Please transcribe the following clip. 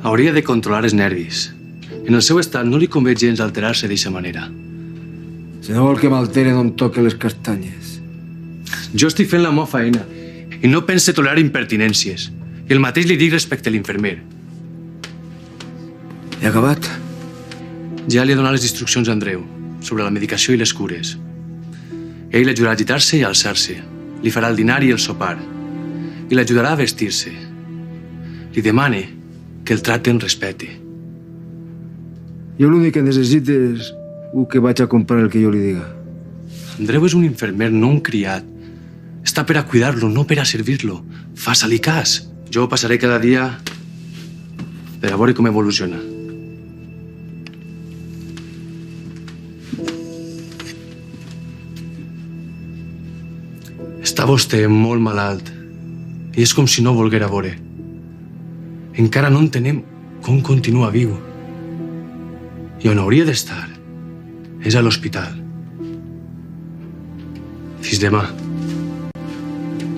Hauria de controlar els nervis. En el seu estat no li convé gens alterar-se d'aquesta manera. Si no vol que m'altere, no em toque les castanyes. Jo estic fent la meva feina i no pense tolerar impertinències. I el mateix li dic respecte a l'infermer. He acabat? Ja li he donat les instruccions a Andreu sobre la medicació i les cures. Ell l'ajudarà a agitar-se i a alçar-se. Li farà el dinar i el sopar. I l'ajudarà a vestir-se. Li demane que el tracte en respecte. Jo l'únic que necessito és que vaig a comprar el que jo li diga. Andreu és un infermer, no un criat. Està per a cuidar-lo, no per a servir-lo. Faça-li cas. Jo passaré cada dia per a veure com evoluciona. Està vostè molt malalt i és com si no volguera veure. Encara no entenem com continua viu. I on hauria d'estar és a l'hospital. Fins demà.